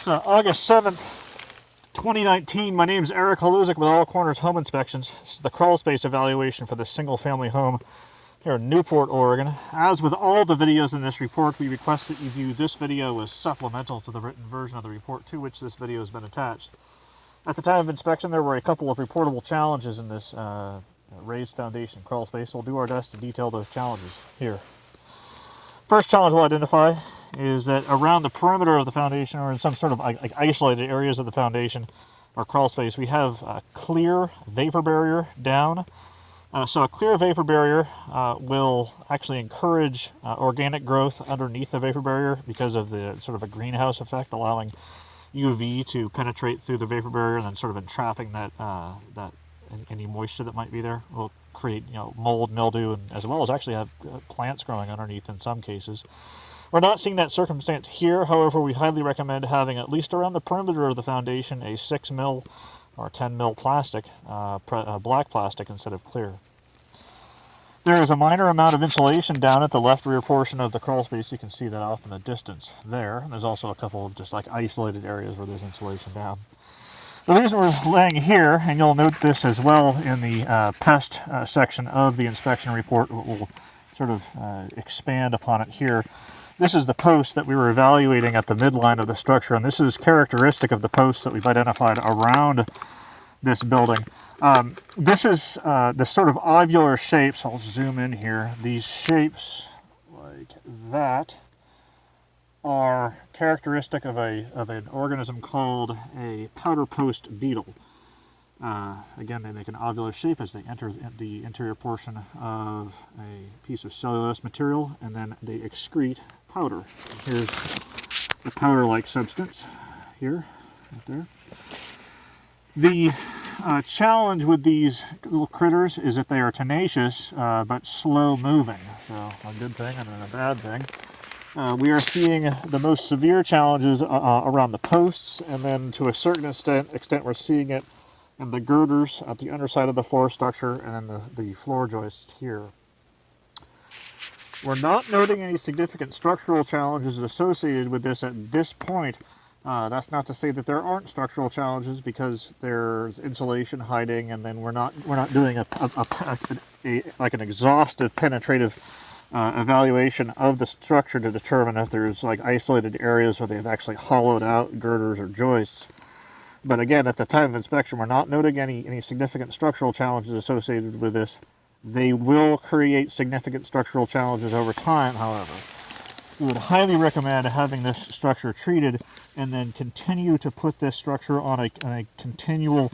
August 7th, 2019. My name is Eric Haluzik with All Corners Home Inspections. This is the crawl space evaluation for this single-family home here in Newport, Oregon. As with all the videos in this report, we request that you view this video as supplemental to the written version of the report to which this video has been attached. At the time of inspection, there were a couple of reportable challenges in this raised foundation crawl space. We'll do our best to detail those challenges here. First challenge we'll identify is that around the perimeter of the foundation, or in some sort of like isolated areas of the foundation or crawl space, we have a clear vapor barrier down. So a clear vapor barrier will actually encourage organic growth underneath the vapor barrier because of the sort of a greenhouse effect, allowing UV to penetrate through the vapor barrier and then sort of entrapping that any moisture that might be there. Will create mold, mildew, and as well as actually have plants growing underneath in some cases. We're not seeing that circumstance here. However, we highly recommend having at least around the perimeter of the foundation a 6 mil or 10 mil plastic, black plastic instead of clear. There is a minor amount of insulation down at the left rear portion of the crawl space. You can see that off in the distance there. And there's also a couple of just like isolated areas where there's insulation down. The reason we're laying here, and you'll note this as well in the pest section of the inspection report, we'll sort of expand upon it here. This is the post that we were evaluating at the midline of the structure, and this is characteristic of the posts that we've identified around this building. This is this sort of ovular shapes. I'll zoom in here. These shapes like that are characteristic of an organism called a powder post beetle. Again, they make an ovular shape as they enter the interior portion of a piece of cellulose material, and then they excrete powder. Here's the powder-like substance here, right there. The challenge with these little critters is that they are tenacious but slow-moving. So a good thing and then a bad thing. We are seeing the most severe challenges around the posts, and then to a certain extent we're seeing it in the girders at the underside of the floor structure and then the floor joists here. We're not noting any significant structural challenges associated with this at this point. That's not to say that there aren't structural challenges, because there's insulation hiding, and then we're not doing like an exhaustive penetrative evaluation of the structure to determine if there's like isolated areas where they've actually hollowed out girders or joists. But again, at the time of inspection, we're not noting any significant structural challenges associated with this. They will create significant structural challenges over time, however. We would highly recommend having this structure treated and then continue to put this structure on a continual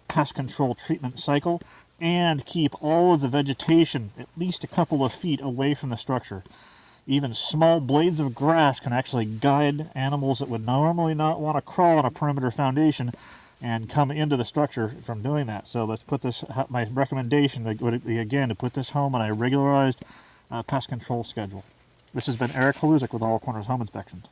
pest control treatment cycle, and keep all of the vegetation at least a couple of feet away from the structure. Even small blades of grass can actually guide animals that would normally not want to crawl on a perimeter foundation and come into the structure from doing that. So let's put this, my recommendation would be again to put this home on a regularized pest control schedule. This has been Eric Haluzik with All Corners Home Inspections.